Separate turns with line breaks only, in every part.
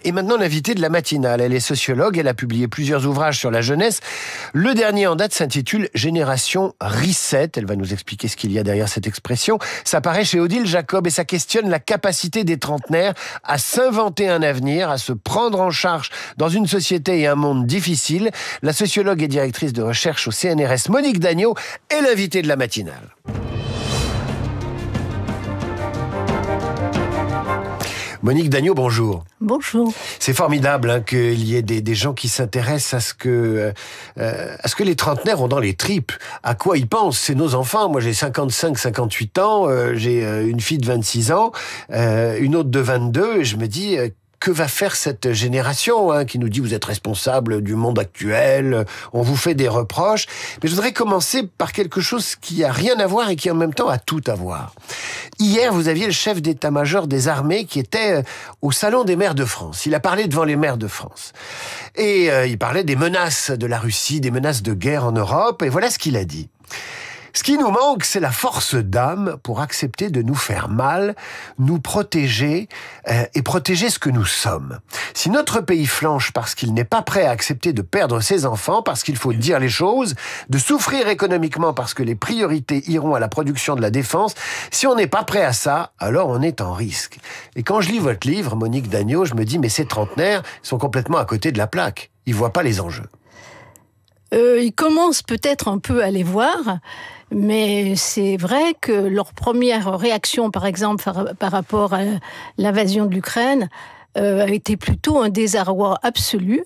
Et maintenant, l'invitée de la matinale, elle est sociologue, elle a publié plusieurs ouvrages sur la jeunesse. Le dernier en date s'intitule Génération Reset. Elle va nous expliquer ce qu'il y a derrière cette expression. Ça paraît chez Odile Jacob et ça questionne la capacité des trentenaires à s'inventer un avenir, à se prendre en charge dans une société et un monde difficile. La sociologue et directrice de recherche au CNRS, Monique Dagneau, est l'invitée de la matinale. Monique Dagneau, bonjour.
Bonjour.
C'est formidable qu'il y ait des gens qui s'intéressent à ce que les trentenaires ont dans les tripes. À quoi ils pensent? C'est nos enfants. Moi, j'ai 55, 58 ans. J'ai une fille de 26 ans, une autre de 22. Et je me dis... que va faire cette génération qui nous dit vous êtes responsable du monde actuel, on vous fait des reproches. Mais je voudrais commencer par quelque chose qui a rien à voir et qui en même temps a tout à voir. Hier, vous aviez le chef d'état-major des armées qui était au Salon des maires de France. Il a parlé devant les maires de France. Et il parlait des menaces de la Russie, des menaces de guerre en Europe. Et voilà ce qu'il a dit. Ce qui nous manque, c'est la force d'âme pour accepter de nous faire mal, nous protéger et protéger ce que nous sommes. Si notre pays flanche parce qu'il n'est pas prêt à accepter de perdre ses enfants, parce qu'il faut dire les choses, de souffrir économiquement parce que les priorités iront à la production de la défense, si on n'est pas prêt à ça, alors on est en risque. Et quand je lis votre livre, Monique Dagneau, je me dis, mais ces trentenaires sont complètement à côté de la plaque. Ils voient pas les enjeux.
Ils commencent peut-être un peu à les voir, mais c'est vrai que leur première réaction, par exemple, par rapport à l'invasion de l'Ukraine, a été plutôt un désarroi absolu.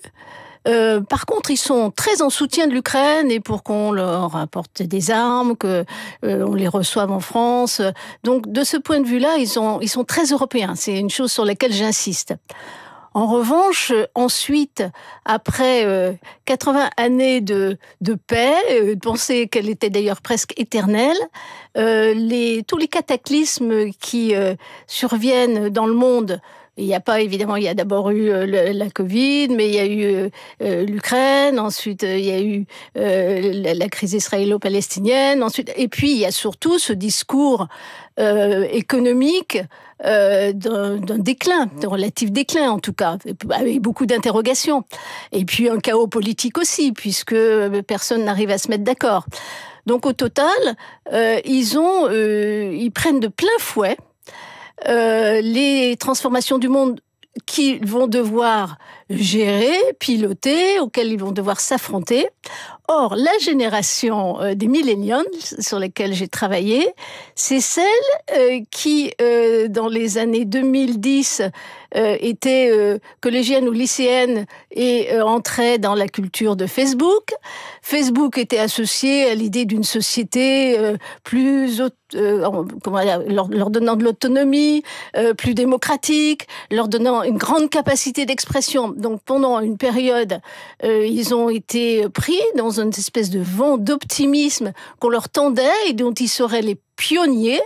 Par contre, ils sont très en soutien de l'Ukraine et pour qu'on leur apporte des armes, que on les reçoive en France. Donc, de ce point de vue-là, ils sont très européens. C'est une chose sur laquelle j'insiste. En revanche, ensuite, après 80 années de paix, de penser qu'elle était d'ailleurs presque éternelle, tous les cataclysmes qui surviennent dans le monde, il y a d'abord eu la Covid, mais il y a eu l'Ukraine, ensuite il y a eu la crise israélo-palestinienne, et puis il y a surtout ce discours économique d'un déclin, d'un relatif déclin en tout cas, avec beaucoup d'interrogations. Et puis un chaos politique aussi, puisque personne n'arrive à se mettre d'accord. Donc au total, ils prennent de plein fouet les transformations du monde qu'ils vont devoir gérer, piloter, auxquelles ils vont devoir s'affronter. Or, la génération des millennials sur lesquels j'ai travaillé, c'est celle qui, dans les années 2010, était collégienne ou lycéenne et entrait dans la culture de Facebook. Facebook était associé à l'idée d'une société leur donnant de l'autonomie, plus démocratique, leur donnant une grande capacité d'expression. Donc pendant une période, ils ont été pris dans une espèce de vent d'optimisme qu'on leur tendait et dont ils seraient les pionniers.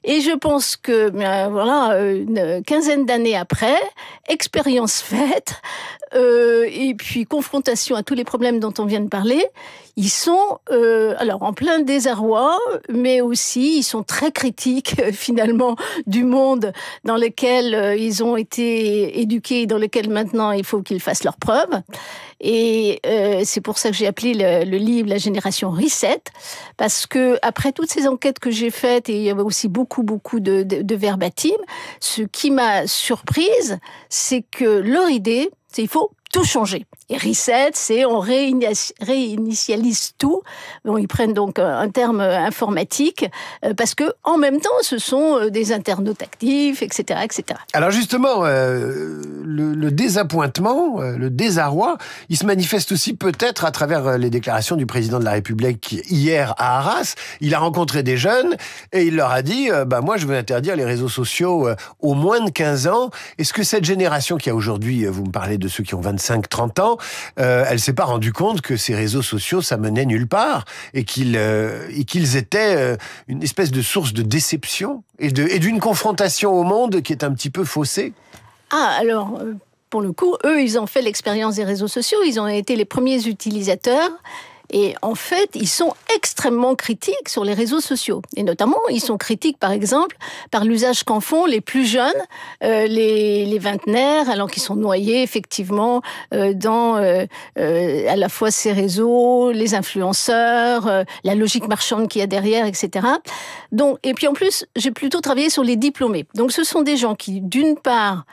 Et je pense que, une quinzaine d'années après, expérience faite, et puis confrontation à tous les problèmes dont on vient de parler, ils sont en plein désarroi, mais aussi ils sont très critiques finalement du monde dans lequel ils ont été éduqués, dans lequel maintenant il faut qu'ils fassent leurs preuves. Et c'est pour ça que j'ai appelé le livre La Génération Reset, parce que après toutes ces enquêtes que j'ai faites, et il y avait aussi beaucoup de verbatim, ce qui m'a surprise, c'est que leur idée, c'est il faut tout changer. Et reset, c'est on réinitialise tout. Bon, ils prennent donc un terme informatique parce que en même temps, ce sont des internautes actifs, etc., etc.
Alors justement, le désappointement, le désarroi, il se manifeste aussi peut-être à travers les déclarations du président de la République hier à Arras. Il a rencontré des jeunes et il leur a dit moi je veux interdire les réseaux sociaux aux moins de 15 ans. Est-ce que cette génération qui a aujourd'hui, vous me parlez de ceux qui ont 25-30 ans, elle s'est pas rendue compte que ces réseaux sociaux, ça menait nulle part et qu'ils étaient une espèce de source de déception et d'une confrontation au monde qui est un petit peu faussée?
Alors, pour le coup, eux, ils ont fait l'expérience des réseaux sociaux, ils ont été les premiers utilisateurs. Et en fait, ils sont extrêmement critiques sur les réseaux sociaux. Et notamment, ils sont critiques, par exemple, par l'usage qu'en font les plus jeunes, les vingtenaires, alors qu'ils sont noyés, effectivement, dans à la fois ces réseaux, les influenceurs, la logique marchande qu'il y a derrière, etc. Donc, et puis en plus, j'ai plutôt travaillé sur les diplômés. Donc ce sont des gens qui, d'une part,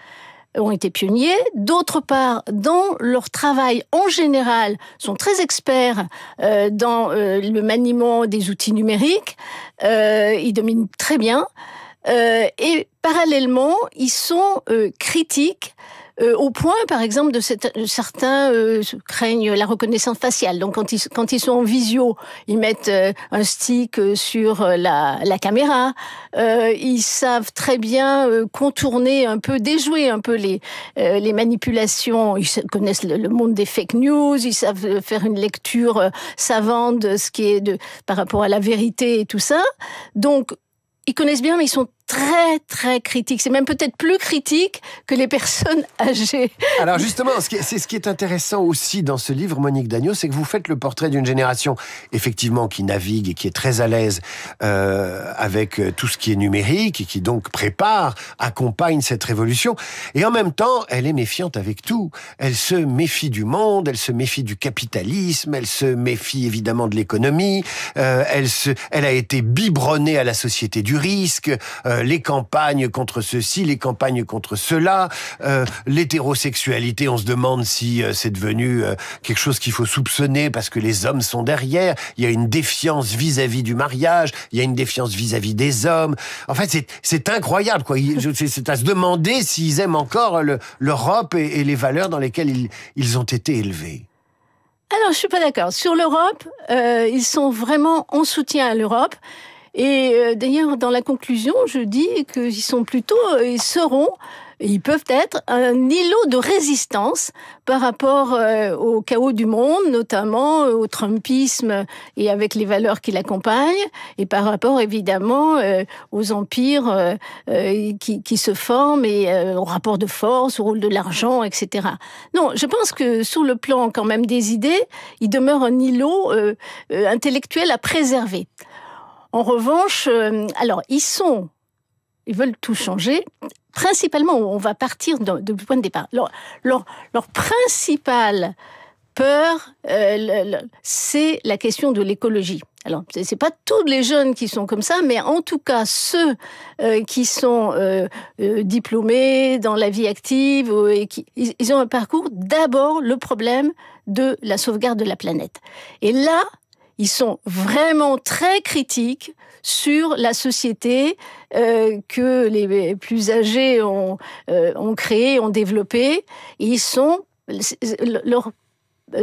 ont été pionniers, d'autre part, dans leur travail en général, sont très experts dans le maniement des outils numériques, ils dominent très bien, et parallèlement, ils sont critiques au point, par exemple, certains craignent la reconnaissance faciale. Donc, quand ils sont en visio, ils mettent un stick sur la caméra. Ils savent très bien contourner un peu, déjouer un peu les manipulations. Ils connaissent le monde des fake news. Ils savent faire une lecture savante de ce qui est par rapport à la vérité et tout ça. Donc, ils connaissent bien, mais ils sont très, très critiques. C'est même peut-être plus critique que les personnes âgées.
Alors justement, c'est ce qui est intéressant aussi dans ce livre, Monique Dagneau, c'est que vous faites le portrait d'une génération, effectivement, qui navigue et qui est très à l'aise avec tout ce qui est numérique et qui donc accompagne cette révolution. Et en même temps, elle est méfiante avec tout. Elle se méfie du monde, elle se méfie du capitalisme, elle se méfie évidemment de l'économie, elle a été biberonnée à la société du risque, les campagnes contre ceci, les campagnes contre cela, l'hétérosexualité, on se demande si c'est devenu quelque chose qu'il faut soupçonner parce que les hommes sont derrière, il y a une défiance vis-à-vis du mariage, il y a une défiance vis-à-vis des hommes. En fait, c'est incroyable, quoi. C'est à se demander s'ils aiment encore l'Europe et les valeurs dans lesquelles ils ont été élevés.
Alors, je suis pas d'accord. Sur l'Europe, ils sont vraiment en soutien à l'Europe. Et d'ailleurs, dans la conclusion, je dis qu'ils sont plutôt, ils peuvent être un îlot de résistance par rapport au chaos du monde, notamment au trumpisme et avec les valeurs qui l'accompagnent, et par rapport évidemment aux empires qui se forment et au rapport de force, au rôle de l'argent, etc. Non, je pense que sur le plan quand même des idées, il demeure un îlot intellectuel à préserver. En revanche, alors ils veulent tout changer. Principalement, on va partir du point de départ. Leur principale peur, c'est la question de l'écologie. Alors, c'est pas tous les jeunes qui sont comme ça, mais en tout cas ceux qui sont diplômés dans la vie active, ils ont un parcours. D'abord, le problème de la sauvegarde de la planète. Et là, ils sont vraiment très critiques sur la société que les plus âgés ont créée, ont développée. Et leur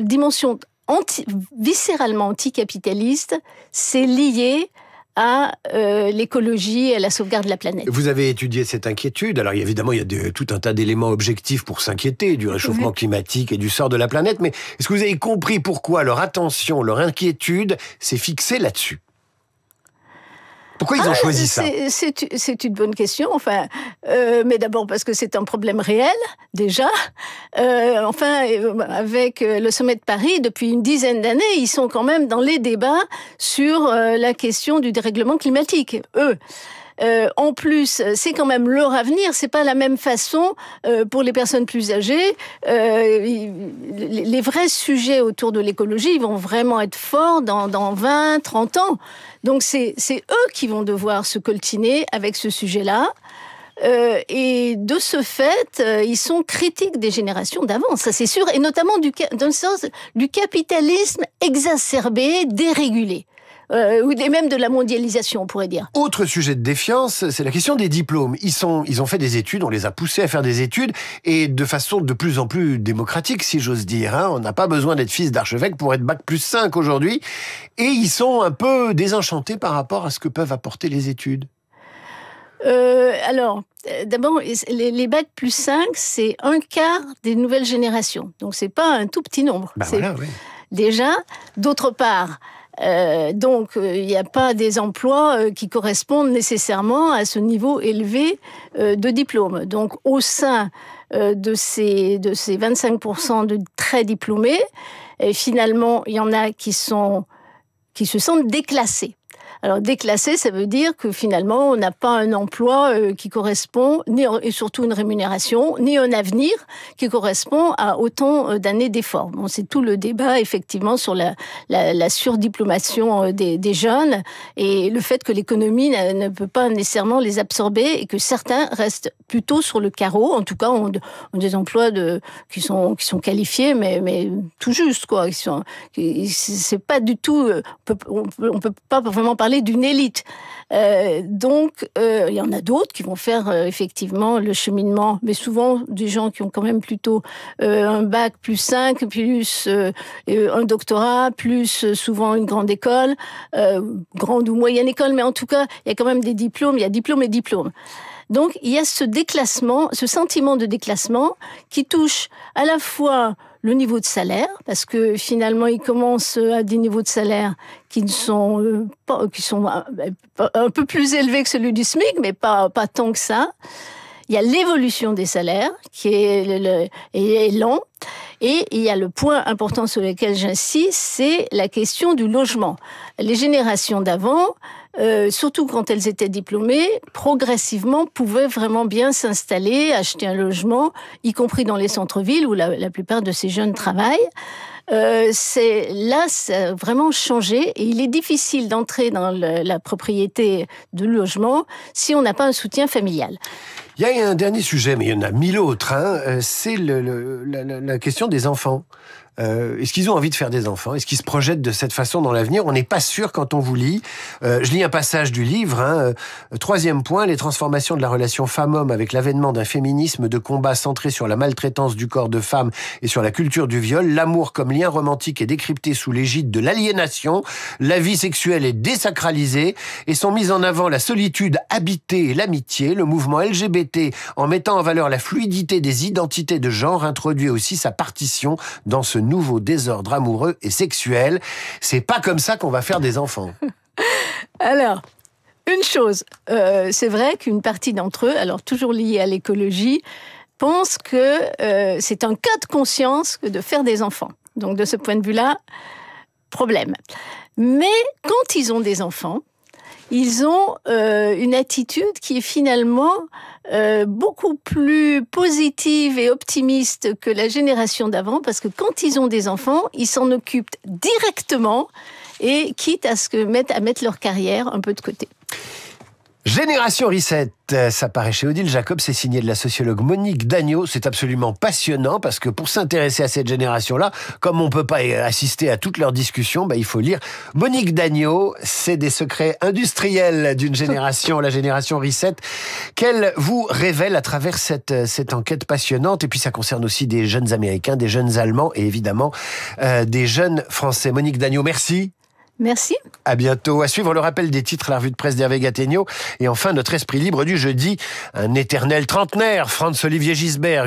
dimension viscéralement anticapitaliste, c'est lié à l'écologie et à la sauvegarde de la planète.
Vous avez étudié cette inquiétude. Alors évidemment, il y a tout un tas d'éléments objectifs pour s'inquiéter du réchauffement climatique et du sort de la planète, mais est-ce que vous avez compris pourquoi leur attention, leur inquiétude s'est fixée là-dessus ? Pourquoi ils ont choisi ça ?
C'est une bonne question. Enfin, mais d'abord parce que c'est un problème réel déjà. Avec le sommet de Paris, depuis une dizaine d'années, ils sont quand même dans les débats sur la question du dérèglement climatique. Eux. En plus, c'est quand même leur avenir. C'est pas la même façon pour les personnes plus âgées. Les vrais sujets autour de l'écologie, ils vont vraiment être forts dans 20, 30 ans. Donc c'est eux qui vont devoir se coltiner avec ce sujet-là. Et de ce fait, ils sont critiques des générations d'avant, ça c'est sûr, et notamment dans le sens du capitalisme exacerbé, dérégulé. Et même de la mondialisation, on pourrait dire.
Autre sujet de défiance, c'est la question des diplômes. Ils ont fait des études, on les a poussés à faire des études, et de façon de plus en plus démocratique, si j'ose dire. On n'a pas besoin d'être fils d'archevêque pour être bac+5 aujourd'hui. Et ils sont un peu désenchantés par rapport à ce que peuvent apporter les études.
D'abord, les bac+5, c'est un quart des nouvelles générations. Donc, c'est pas un tout petit nombre.
Voilà, oui.
Déjà, d'autre part, il n'y a pas des emplois qui correspondent nécessairement à ce niveau élevé de diplôme. Donc, au sein de ces 25% de très diplômés, et finalement, il y en a qui se sentent déclassés. Alors déclassé, ça veut dire que finalement, on n'a pas un emploi qui correspond, et surtout une rémunération, ni un avenir qui correspond à autant d'années d'efforts. Bon, c'est tout le débat, effectivement, sur la surdiplomation des jeunes et le fait que l'économie ne peut pas nécessairement les absorber et que certains restent plutôt sur le carreau, en tout cas ont des emplois qui sont qualifiés, mais tout juste, quoi. C'est pas du tout, on peut pas vraiment parler d'une élite. Donc, il y en a d'autres qui vont faire effectivement le cheminement, mais souvent des gens qui ont quand même plutôt un bac plus 5, plus un doctorat, plus souvent une grande école, grande ou moyenne école, mais en tout cas, il y a quand même des diplômes, il y a diplôme et diplôme. Donc, il y a ce déclassement, ce sentiment de déclassement qui touche à la fois le niveau de salaire, parce que finalement, ils commencent à des niveaux de salaire qui sont un peu plus élevés que celui du SMIC, mais pas tant que ça. Il y a l'évolution des salaires qui est lent. Et il y a le point important sur lequel j'insiste, c'est la question du logement. Les générations d'avant, surtout quand elles étaient diplômées, progressivement pouvaient vraiment bien s'installer, acheter un logement, y compris dans les centres-villes où la plupart de ces jeunes travaillent. Ça a vraiment changé et il est difficile d'entrer dans la propriété de logement si on n'a pas un soutien familial.
Il y a un dernier sujet, mais il y en a 1000 autres, c'est la question des enfants. Est-ce qu'ils ont envie de faire des enfants? Est-ce qu'ils se projettent de cette façon dans l'avenir? On n'est pas sûr quand on vous lit. Je lis un passage du livre. Troisième point, les transformations de la relation femme-homme avec l'avènement d'un féminisme de combat centré sur la maltraitance du corps de femme et sur la culture du viol. L'amour comme lien romantique est décrypté sous l'égide de l'aliénation. La vie sexuelle est désacralisée et sont mises en avant la solitude habitée et l'amitié. Le mouvement LGBT, en mettant en valeur la fluidité des identités de genre, introduit aussi sa partition dans ce nouveau désordre amoureux et sexuel. C'est pas comme ça qu'on va faire des enfants.
Alors, une chose, c'est vrai qu'une partie d'entre eux, alors toujours liée à l'écologie, pense que c'est un cas de conscience que de faire des enfants. Donc de ce point de vue-là, problème. Mais quand ils ont des enfants, ils ont une attitude qui est finalement beaucoup plus positive et optimiste que la génération d'avant, parce que quand ils ont des enfants, ils s'en occupent directement et quitte à mettre leur carrière un peu de côté.
Génération Reset, ça paraît chez Odile Jacob, c'est signé de la sociologue Monique Dagneau. C'est absolument passionnant parce que pour s'intéresser à cette génération-là, comme on peut pas assister à toutes leurs discussions, il faut lire Monique Dagneau. C'est des secrets industriels d'une génération, la génération Reset, qu'elle vous révèle à travers cette enquête passionnante. Et puis ça concerne aussi des jeunes Américains, des jeunes Allemands et évidemment des jeunes Français. Monique Dagneau, merci.
Merci.
À bientôt. À suivre le rappel des titres, la revue de presse d'Hervé Gattegno. Et enfin, notre esprit libre du jeudi. Un éternel trentenaire, Franz-Olivier Gisbert,